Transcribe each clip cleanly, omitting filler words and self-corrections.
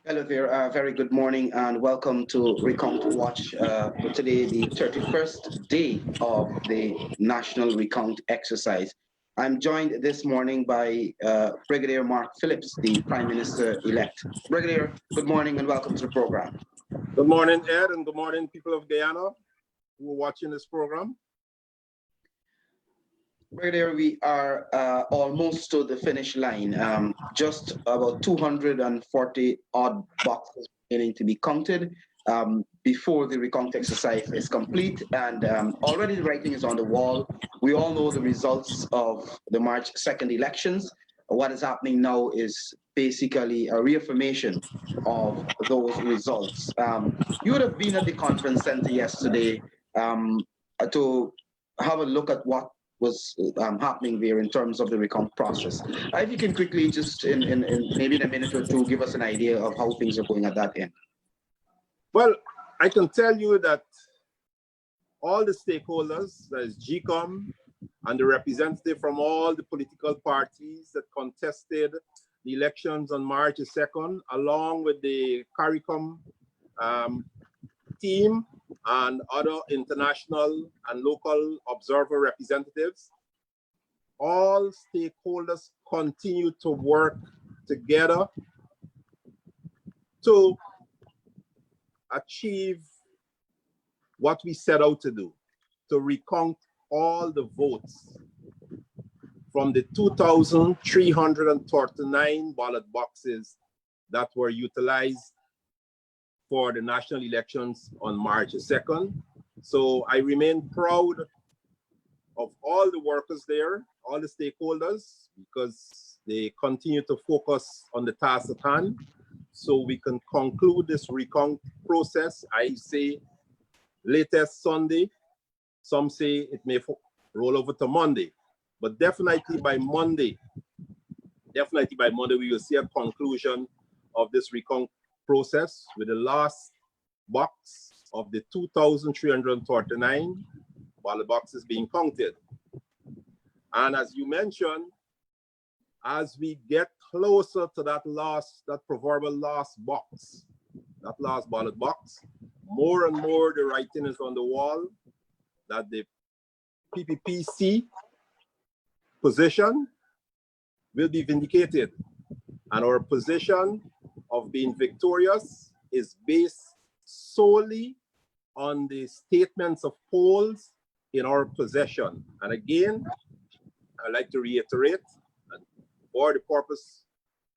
Hello there, very good morning and welcome to Recount Watch for today, the 31st day of the National Recount exercise. I'm joined this morning by Brigadier Mark Phillips, the Prime Minister-elect. Brigadier, good morning and welcome to the program. Good morning, Ed, and good morning, people of Guyana who are watching this program. Brigadier, we are almost to the finish line. Just about 240 odd boxes remaining to be counted before the recount exercise is complete. And already the writing is on the wall. We all know the results of the March 2nd elections. What is happening now is basically a reaffirmation of those results. You would have been at the conference center yesterday to have a look at what was happening there in terms of the recount process. If you can quickly, just in maybe in a minute or two, give us an idea of how things are going at that end. Well, I can tell you that all the stakeholders, that is GCOM, and the representative from all the political parties that contested the elections on March 2nd, along with the CARICOM team and other international and local observer representatives, all stakeholders continue to work together to achieve what we set out to do, to recount all the votes from the 2,339 ballot boxes that were utilized for the national elections on March 2nd. So I remain proud of all the workers there, all the stakeholders, because they continue to focus on the task at hand so we can conclude this recount process. I say latest Sunday. Some say it may roll over to Monday, but definitely by Monday, we will see a conclusion of this recount process with the last box of the 2,339 ballot boxes being counted. And as you mentioned, as we get closer to that proverbial last box, that last ballot box, more and more the writing is on the wall that the PPPC position will be vindicated, and our position of being victorious is based solely on the statements of polls in our possession. And again, I'd like to reiterate, for the purpose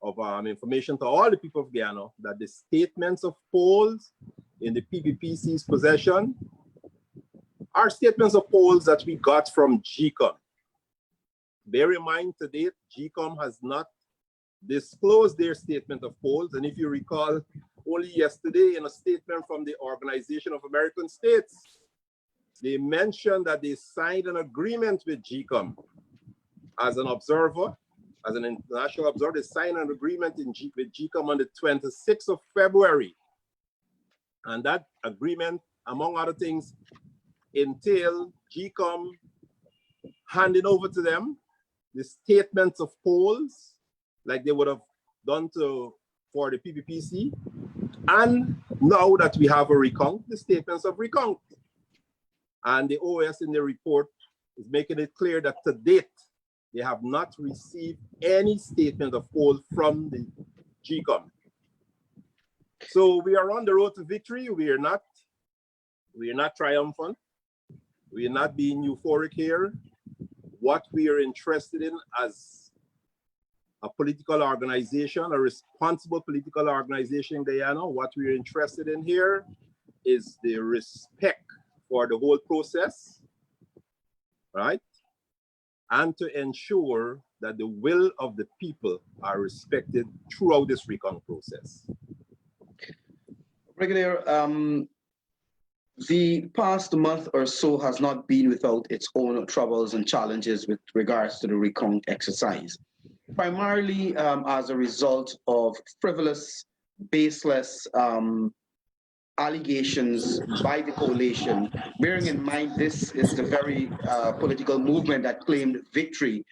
of information to all the people of Guyana, that the statements of polls in the PPPC's possession are statements of polls that we got from GCOM. Bear in mind, to date, GCOM has not disclosed their statement of polls. And if you recall, only yesterday in a statement from the Organization of American States, they mentioned that they signed an agreement with GCOM as an observer, as an international observer. They signed an agreement with GCOM on the 26th of February. And that agreement, among other things, entailed GCOM handing over to them the statements of polls like they would have done for the PPPC. And now that we have a recount, the statements of recount. And the OAS in the report is making it clear that to date, they have not received any statement of poll from the GCOM. So we are on the road to victory. We are not triumphant. We are not being euphoric here. What we are interested in as a political organization, a responsible political organization in Guyana, what we're interested in here is the respect for the whole process, right? And to ensure that the will of the people are respected throughout this recount process. Brigadier, the past month or so has not been without its own troubles and challenges with regards to the recount exercise, primarily as a result of frivolous, baseless allegations by the coalition, bearing in mind this is the very political movement that claimed victory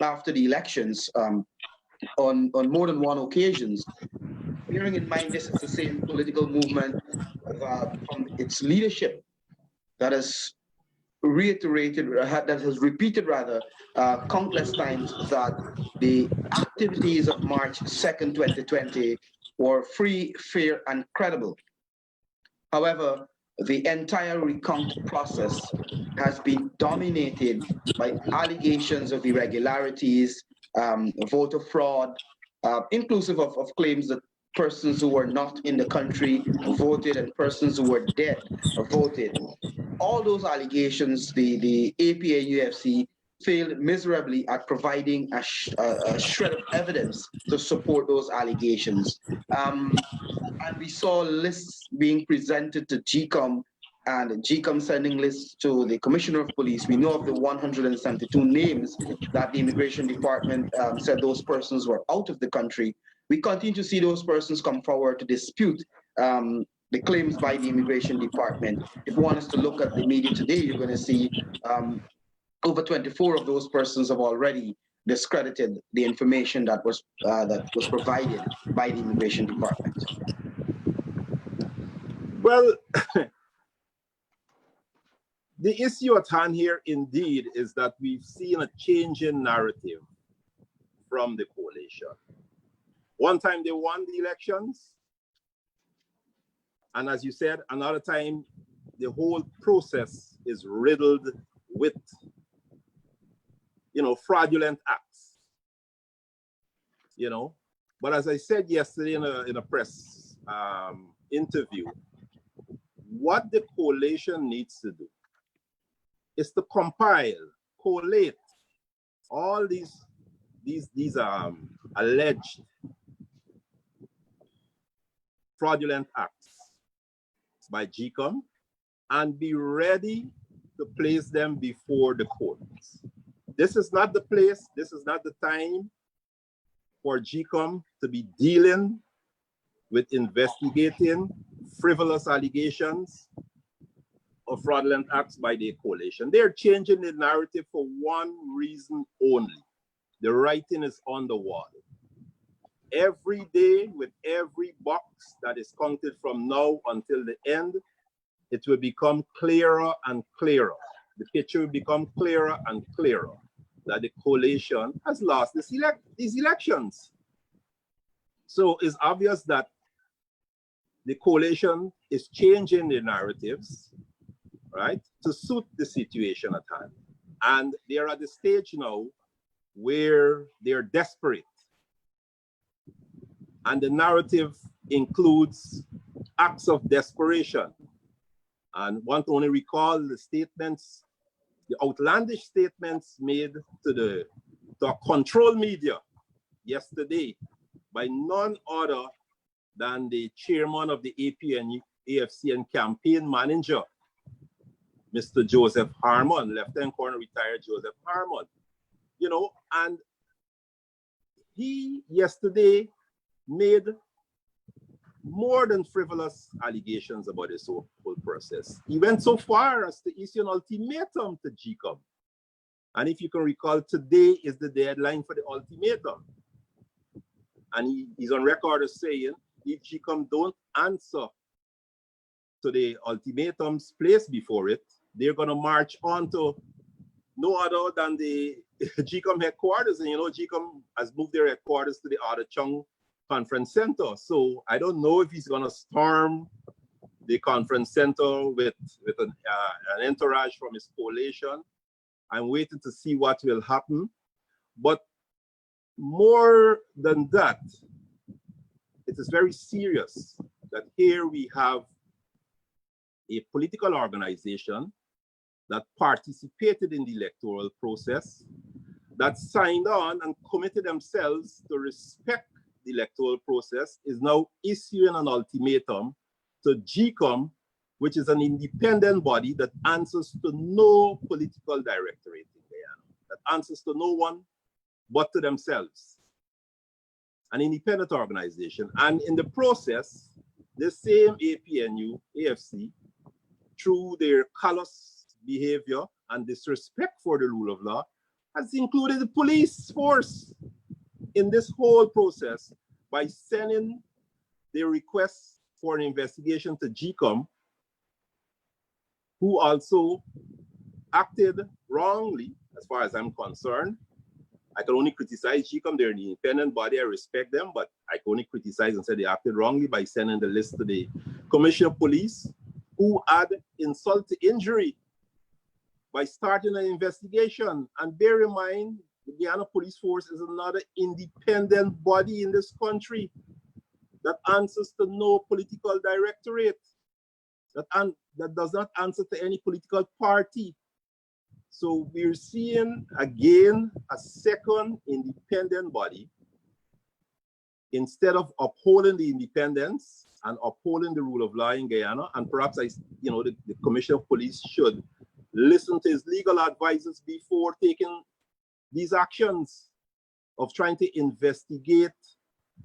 after the elections on more than one occasions. bearing in mind this is the same political movement from its leadership that has reiterated, that has repeated rather, countless times that the activities of March 2nd, 2020 were free, fair, and credible. However, the entire recount process has been dominated by allegations of irregularities, voter fraud, inclusive of claims that persons who were not in the country voted and persons who were dead voted. All those allegations, the APA and UFC failed miserably at providing a shred of evidence to support those allegations. And we saw lists being presented to GCOM and GCOM sending lists to the Commissioner of Police. We know of the 172 names that the Immigration Department said those persons were out of the country. We continue to see those persons come forward to dispute the claims by the Immigration Department. If you want us to look at the media today, you're going to see over 24 of those persons have already discredited the information that was provided by the Immigration Department. Well, the issue at hand here indeed is that we've seen a change in narrative from the coalition. One time they won the elections, and as you said, another time the whole process is riddled with, fraudulent acts, But as I said yesterday in a press interview, what the coalition needs to do is to compile, collate all these alleged fraudulent acts by GCOM and be ready to place them before the courts. This is not the place, this is not the time for GCOM to be dealing with investigating frivolous allegations of fraudulent acts by the coalition. They're changing the narrative for one reason only. The writing is on the wall. Every day, with every box that is counted from now until the end, it will become clearer and clearer. The picture will become clearer and clearer that the coalition has lost these elections. So it's obvious that the coalition is changing the narratives, right, to suit the situation at hand. And they're at the stage now where they're desperate. And the narrative includes acts of desperation. And one can only recall the statements, the outlandish statements made to the control media yesterday by none other than the chairman of the APN, AFC and campaign manager, Mr. Joseph Harmon, Lieutenant Colonel retired Joseph Harmon. And he yesterday made more than frivolous allegations about this whole process. He went so far as to issue an ultimatum to GCOM. And if you can recall, today is the deadline for the ultimatum. And he's on record as saying, if GCOM don't answer to the ultimatums placed before it, they're going to march on to no other than the GCOM headquarters. And GCOM has moved their headquarters to the Ada Chung Conference Center. So I don't know if he's going to storm the conference center with an entourage from his coalition. I'm waiting to see what will happen. But more than that, it is very serious that here we have a political organization that participated in the electoral process, that signed on and committed themselves to respect the electoral process, is now issuing an ultimatum to GCOM, which is an independent body that answers to no political directorate in Guyana, that answers to no one but to themselves. An independent organization. And in the process, the same APNU, AFC, through their callous behavior and disrespect for the rule of law, has included the police force in this whole process by sending they request for an investigation to GCOM, who also acted wrongly, as far as I'm concerned. I can only criticize GCOM. They're an independent body. I respect them, but I can only criticize and say they acted wrongly by sending the list to the Commissioner of Police, who had insult to injury by starting an investigation. And bear in mind, the Guyana Police Force is another independent body in this country that answers to no political directorate, that does not answer to any political party. So we're seeing again a second independent body. Instead of upholding the independence and upholding the rule of law in Guyana, and perhaps the Commissioner of Police should listen to his legal advisors before taking these actions of trying to investigate,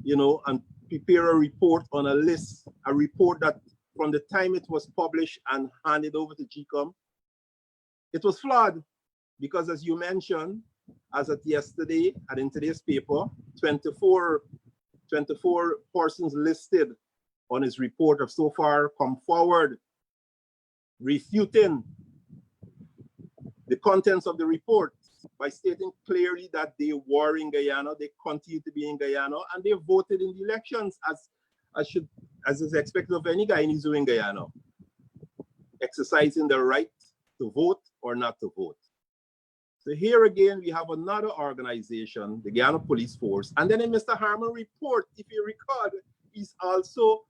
and prepare a report on a list, a report that from the time it was published and handed over to GCOM, it was flawed, because as you mentioned, as of yesterday and in today's paper, 24 persons listed on his report have so far come forward refuting the contents of the report by stating clearly that they were in Guyana, they continue to be in Guyana, and they voted in the elections as is expected of any Guyanese who in Guyana, exercising the right to vote or not to vote. So here again, we have another organization, the Guyana Police Force. And then in Mr. Harmon's report, if you recall, he's also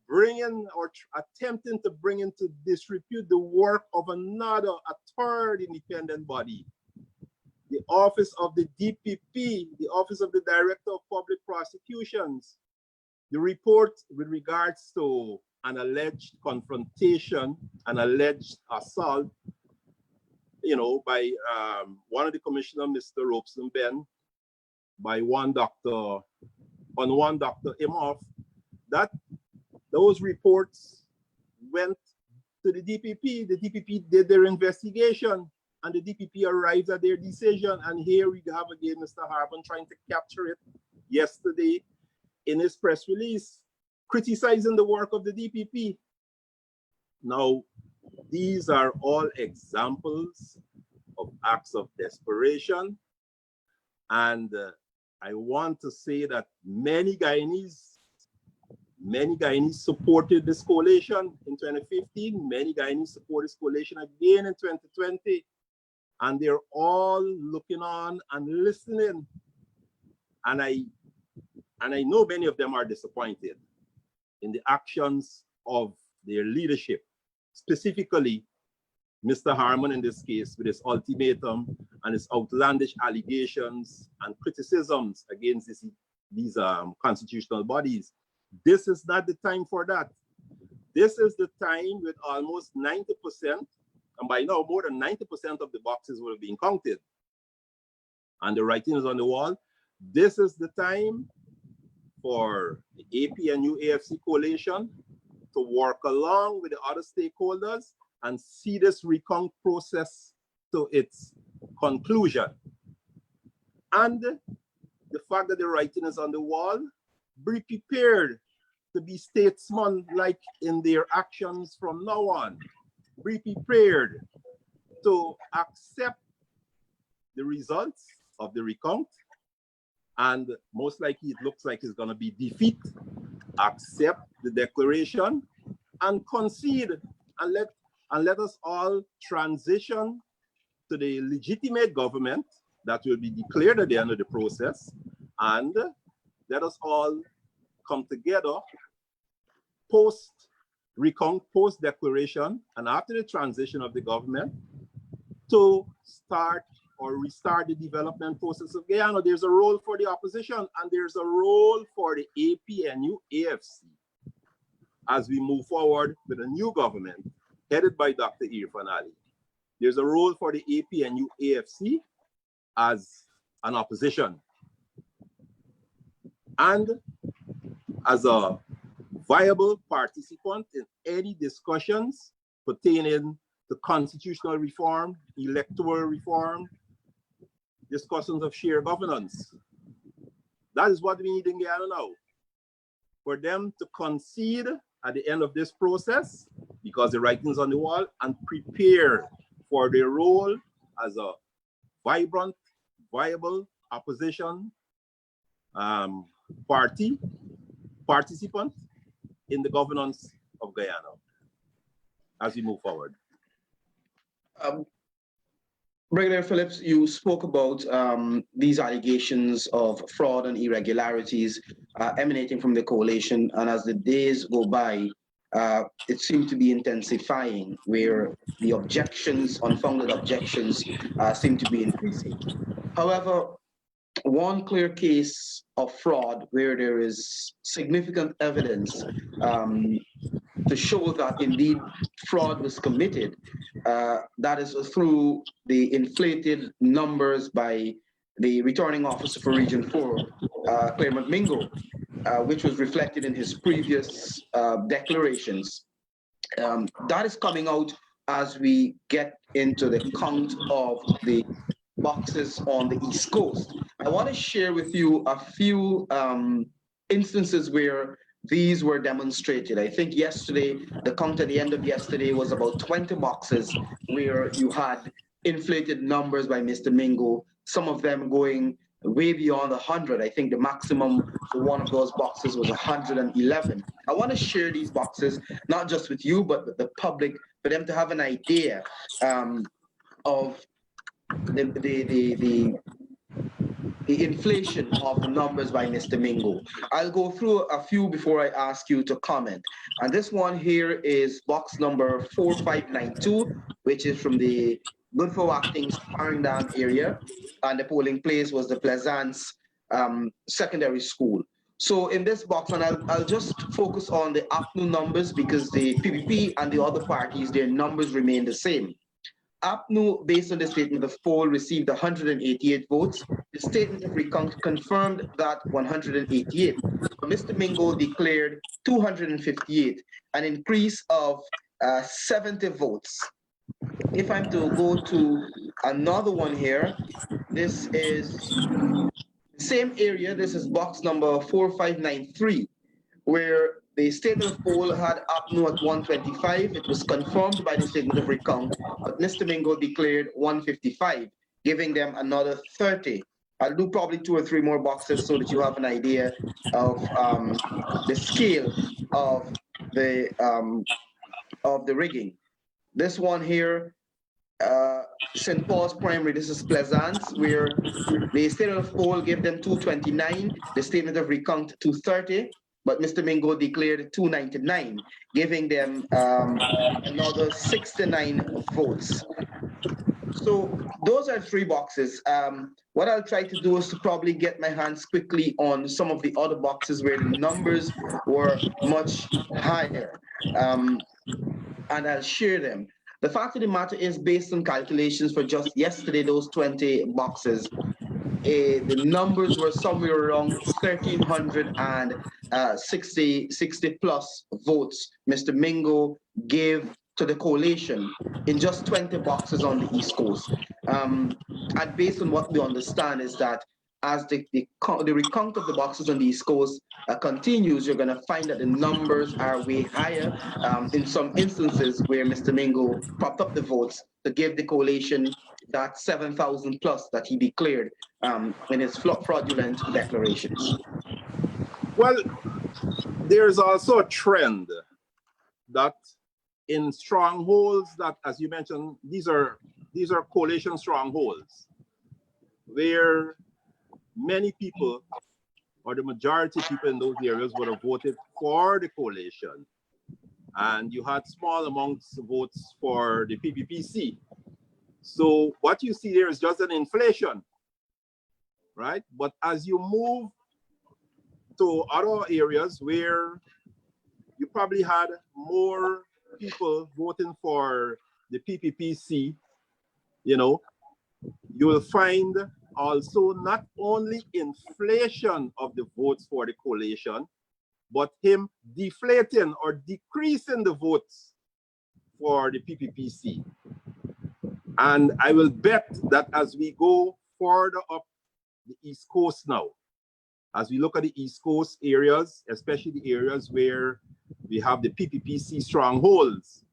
bringing or attempting to bring into disrepute the work of a third independent body, the Office of the DPP, the Office of the Director of Public Prosecutions. The report with regards to an alleged confrontation, an alleged assault, by one of the commissioner, Mr. Robeson Ben, by one Dr. Imhoff, that those reports went to the DPP. The DPP did their investigation, and the DPP arrived at their decision. And here we have again Mr. Harmon trying to capture it yesterday in his press release, criticizing the work of the DPP. Now, these are all examples of acts of desperation. And I want to say that many Guyanese supported this coalition in 2015. Many Guyanese support this coalition again in 2020. And they're all looking on and listening. And I know many of them are disappointed in the actions of their leadership, specifically Mr. Harmon in this case with his ultimatum and his outlandish allegations and criticisms against these constitutional bodies. This is not the time for that. This is the time with almost 90%, and by now more than 90% of the boxes will have been counted, and the writing is on the wall. This is the time for the APNU AFC coalition to work along with the other stakeholders and see this recount process to its conclusion. And the fact that the writing is on the wall, be prepared to be statesman-like in their actions from now on. Be prepared to accept the results of the recount, and most likely it looks like it's going to be defeat. Accept the declaration and concede, and let us all transition to the legitimate government that will be declared at the end of the process, and let us all come together post-recount, post-declaration, and after the transition of the government to start or restart the development process of Guyana. There's a role for the opposition, and there's a role for the APNU AFC as we move forward with a new government headed by Dr. Irfan Ali. There's a role for the APNU AFC as an opposition and as a viable participant in any discussions pertaining to constitutional reform, electoral reform, discussions of shared governance. That is what we need in Guyana now. for them to concede at the end of this process, because the writing's on the wall, and prepare for their role as a vibrant, viable opposition participant in the governance of Guyana as we move forward. Brigadier Phillips, you spoke about these allegations of fraud and irregularities emanating from the coalition, and as the days go by, it seemed to be intensifying, where the objections, unfounded objections, seem to be increasing. However, one clear case of fraud where there is significant evidence to show that indeed fraud was committed, that is through the inflated numbers by the returning officer for Region 4, Claremont Mingo, which was reflected in his previous declarations. That is coming out as we get into the count of the boxes on the East Coast. I want to share with you a few instances where these were demonstrated. I think yesterday, the count at the end of yesterday was about 20 boxes where you had inflated numbers by Mr. Mingo, some of them going way beyond 100. I think the maximum for one of those boxes was 111. I want to share these boxes, not just with you, but with the public, for them to have an idea of the inflation of the numbers by Mr. Mingo. I'll go through a few before I ask you to comment. And this one here is box number 4592, which is from the Good for Acting Sparring Dam area, and the polling place was the Plaisance Secondary School. So in this box, and I'll just focus on the APNU numbers, because the PPP and the other parties, their numbers remain the same. APNU, based on the statement of poll, received 188 votes. The statement of recount confirmed that 188. But Mr. Mingo declared 258, an increase of 70 votes. If I'm to go to another one here, this is the same area. This is box number 4593, where the statement of poll had APNU at 125. It was confirmed by the statement of recount, but Mr. Mingo declared 155, giving them another 30. I'll do probably 2 or 3 more boxes so that you have an idea of the scale of the rigging. This one here, St. Paul's Primary, this is Plaisance, where the statement of poll gave them 229, the statement of recount 230, but Mr. Mingo declared 299, giving them another 69 votes. So those are 3 boxes. What I'll try to do is to probably get my hands quickly on some of the other boxes where the numbers were much higher, and I'll share them. The fact of the matter is, based on calculations for just yesterday, those 20 boxes, the numbers were somewhere around 1,360 plus votes Mr. Mingo gave to the coalition in just 20 boxes on the East Coast. And based on what we understand is that as the recount of the boxes on the East Coast continues, you're going to find that the numbers are way higher in some instances where Mr. Mingo propped up the votes to give the coalition that 7,000 plus that he declared in his fraudulent declarations. Well, there's also a trend that in strongholds that, as you mentioned, these are coalition strongholds, where many people, or the majority of people in those areas, would have voted for the coalition. And you had small amounts of votes for the PPPC. So what you see there is just an inflation, right? But as you move to other areas where you probably had more people voting for the PPPC, you know, you will find also not only inflation of the votes for the coalition, but him deflating or decreasing the votes for the PPPC. And I will bet that as we go further up the East Coast now, As we look at the East Coast areas, especially the areas where we have the PPPC strongholds,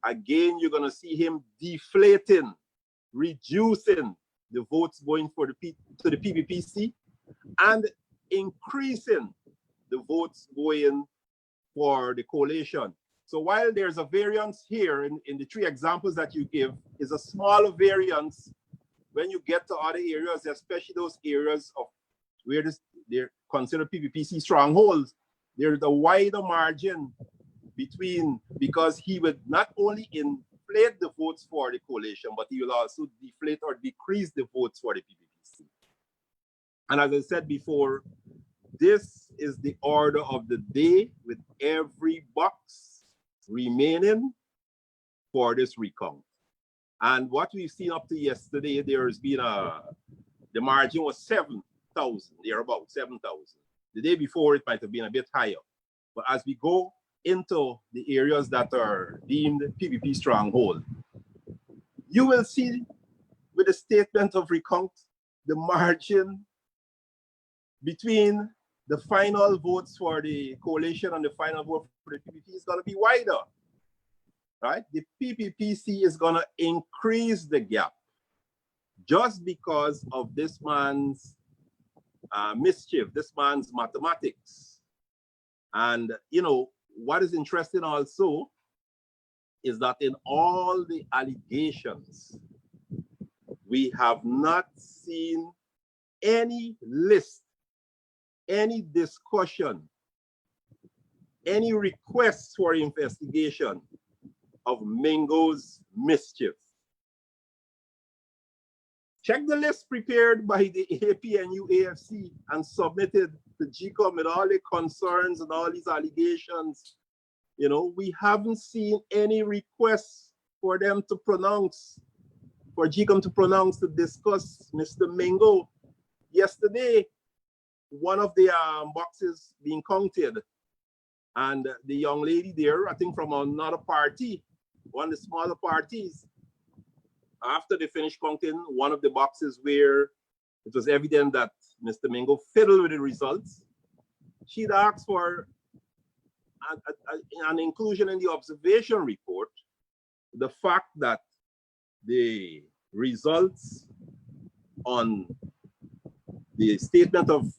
again, you're going to see him deflating, reducing the votes going for to the PPPC and increasing the votes going for the coalition. So while there's a variance here in the three examples that you give, is a smaller variance when you get to other areas, especially those areas of where they're considered PPPC strongholds, there's a wider margin between, because he would not only inflate the votes for the coalition, but he will also deflate or decrease the votes for the PPPC. And as I said before, this is the order of the day, with every box remaining for this recount. And what we've seen up to yesterday, there's been the margin was 7,000, they're about 7,000. The day before, it might have been a bit higher. But as we go into the areas that are deemed PPP stronghold, you will see with the statement of recount, the margin between the final votes for the coalition and the final vote for the PPP is going to be wider, right? The PPPC is going to increase the gap just because of this man's mischief, this man's mathematics. And, you know, what is interesting also is that in all the allegations, we have not seen any list, any discussion, any requests for investigation of Mingo's mischief. Check the list prepared by the APNU AFC and submitted to GCOM with all the concerns and all these allegations. You know, we haven't seen any requests for them to pronounce, for GCOM to pronounce, to discuss Mr. Mingo. Yesterday, one of the boxes being counted, and the young lady there, I think from another party, one of the smaller parties, after they finished counting one of the boxes where it was evident that Mr. Mingo fiddled with the results, she'd asked for an inclusion in the observation report, the fact that the results on the statement of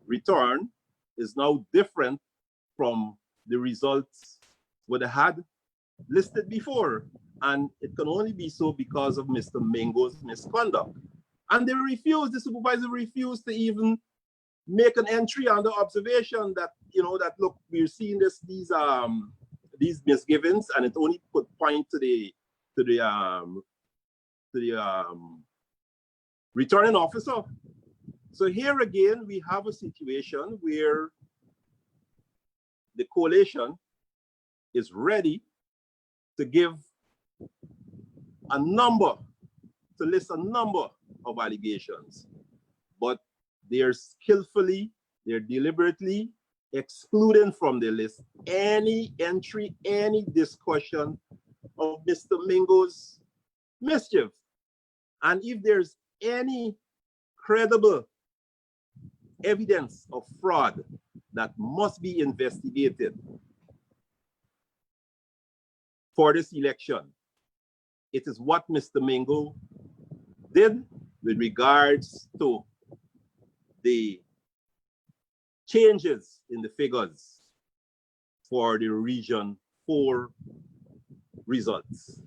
return is now different from the results what they had listed before. And it can only be so because of Mr. Mingo's misconduct. And they refused, the supervisor refused to even make an entry on the observation that, you know, that look, we're seeing these misgivings, and it only could point to the returning officer. So here again, we have a situation where the coalition is ready to give a number, to list a number of allegations, but they're skillfully, they're deliberately excluding from the list any entry, any discussion of Mr. Mingo's mischief. And if there's any credible evidence of fraud that must be investigated for this election, it is what Mr. Mingo did with regards to the changes in the figures for the Region 4 results.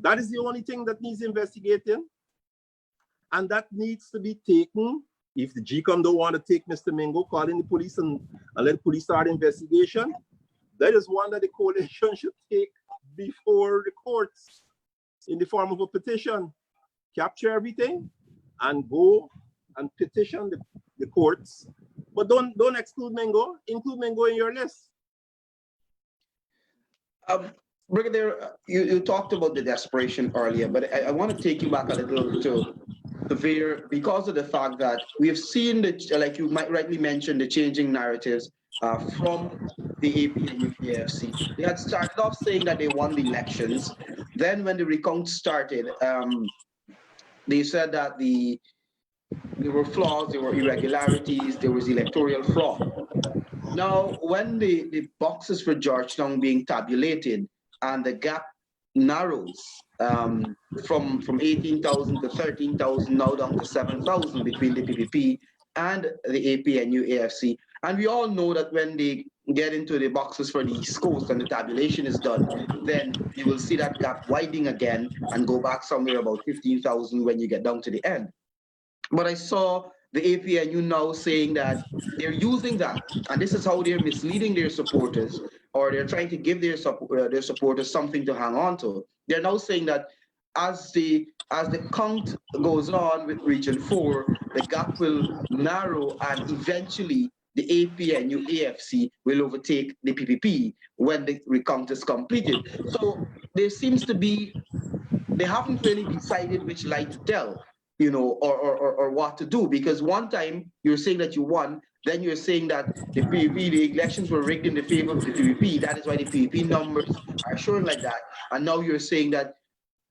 That is the only thing that needs investigating, and that needs to be taken. If the GCOM don't want to take Mr. Mingo, call in the police and let the police start investigation. That is one that the coalition should take before the courts in the form of a petition. Capture everything and go and petition the courts. But don't exclude Mingo, include Mingo in your list. Brigadier, you talked about the desperation earlier, but I want to take you back a little to severe, because of the fact that we have seen that, like you might rightly mention, the changing narratives from the AP and UPFC. They had started off saying that they won the elections. Then when the recount started, they said that the there were flaws, there were irregularities, there was electoral fraud. Now, when the boxes for Georgetown being tabulated and the gap narrows from 18,000 to 13,000, now down to 7,000 between the PPP and the APNU AFC. And we all know that when they get into the boxes for the East Coast and the tabulation is done, then you will see that gap widening again and go back somewhere about 15,000 when you get down to the end. But I saw the APNU now saying that they're using that, and this is how they're misleading their supporters, or they're trying to give their supporters something to hang on to. They're now saying that as the count goes on with Region 4, the gap will narrow, and eventually the APNU AFC will overtake the PPP when the recount is completed. So there seems to be they haven't really decided which lie to tell, or what to do. Because one time you're saying that you won, then you're saying that the elections were rigged in the favor of the PVP. That is why the PVP numbers are showing like that. And now you're saying that,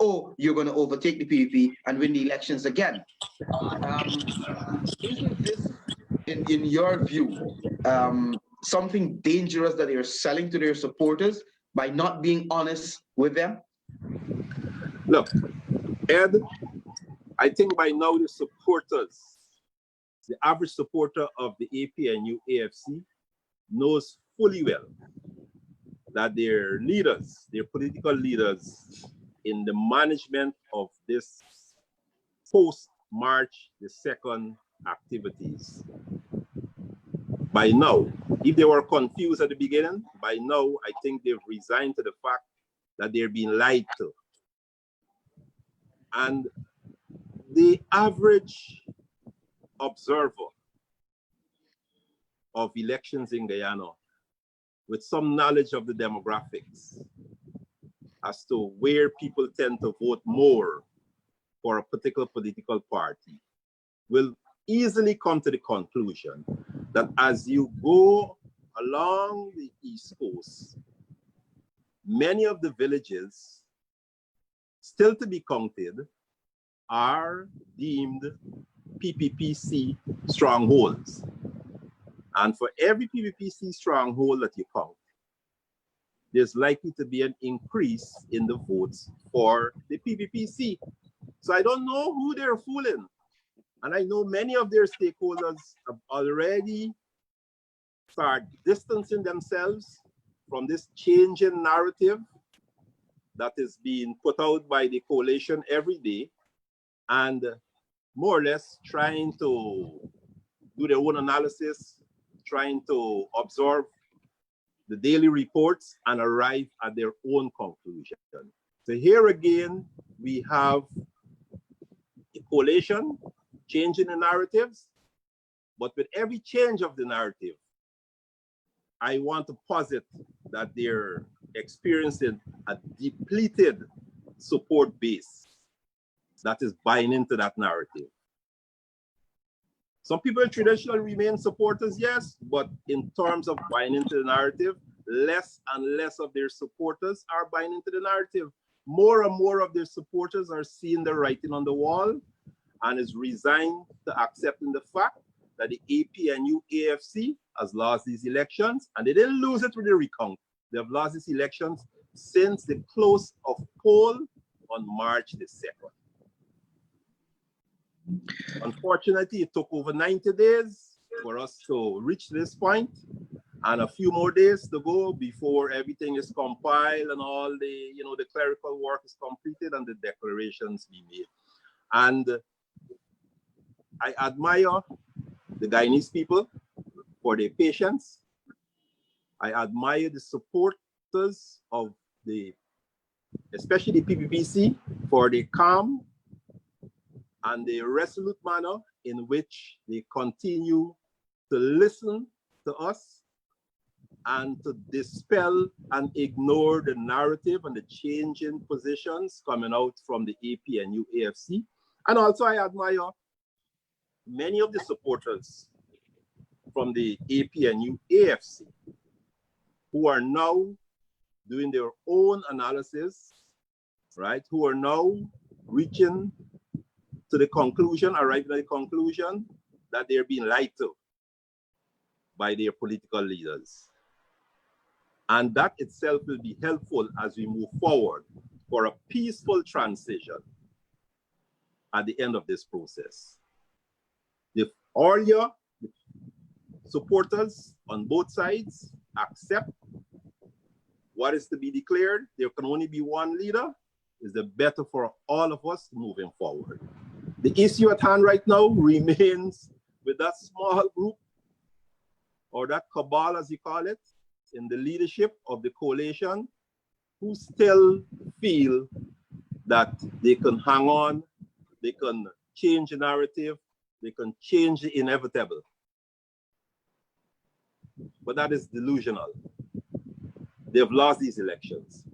oh, you're going to overtake the PVP and win the elections again. Isn't this, in your view, something dangerous that they're selling to their supporters by not being honest with them? Look, Ed, I think by now the supporters, the average supporter of the APNU AFC knows fully well that their leaders, their political leaders in the management of this post-March the 2nd activities, by now, if they were confused at the beginning, by now I think they've resigned to the fact that they're being lied to. And the average observer of elections in Guyana, with some knowledge of the demographics as to where people tend to vote more for a particular political party, will easily come to the conclusion that as you go along the East Coast, many of the villages still to be counted are deemed PPPC strongholds. And for every PPPC stronghold that you count, there's likely to be an increase in the votes for the PPPC. So I don't know who they're fooling. And I know many of their stakeholders have already started distancing themselves from this change in narrative that is being put out by the coalition every day, and more or less trying to do their own analysis, trying to absorb the daily reports and arrive at their own conclusion. So here again, we have a coalition changing the narratives, but with every change of the narrative, I want to posit that they're experiencing a depleted support base that is buying into that narrative. Some people traditionally remain supporters, yes, but in terms of buying into the narrative, less and less of their supporters are buying into the narrative. More and more of their supporters are seeing the writing on the wall and is resigned to accepting the fact that the APNU AFC has lost these elections, and they didn't lose it with the recount. They have lost these elections since the close of poll on March the 2nd. Unfortunately, it took over 90 days for us to reach this point, and a few more days to go before everything is compiled and all the, the clerical work is completed and the declarations be made. And I admire the Guyanese people for their patience. I admire the supporters of especially the PPPC, for the calm and the resolute manner in which they continue to listen to us and to dispel and ignore the narrative and the changing positions coming out from the APNU AFC. And also I admire many of the supporters from the APNU AFC who are now doing their own analysis, right? Who are now reaching to the conclusion, arriving at the conclusion that they're being lied to by their political leaders. And that itself will be helpful as we move forward for a peaceful transition at the end of this process. If all your supporters on both sides accept what is to be declared, there can only be one leader, is the better for all of us moving forward. The issue at hand right now remains with that small group, or that cabal as you call it, in the leadership of the coalition, who still feel that they can hang on, they can change the narrative, they can change the inevitable. But that is delusional. They've lost these elections.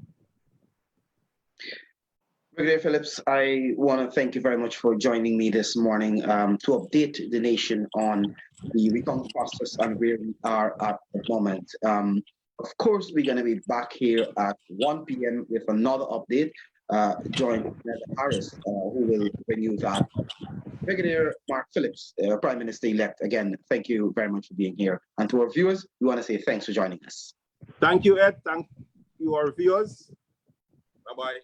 Brigadier Phillips, I want to thank you very much for joining me this morning to update the nation on the recount process and where we are at the moment. Of course, we're going to be back here at 1 p.m. with another update, joined with Ned Harris, who will bring you that. Brigadier Mark Phillips, Prime Minister-elect, again, thank you very much for being here. And to our viewers, we want to say thanks for joining us. Thank you, Ed. Thank you, our viewers. Bye-bye.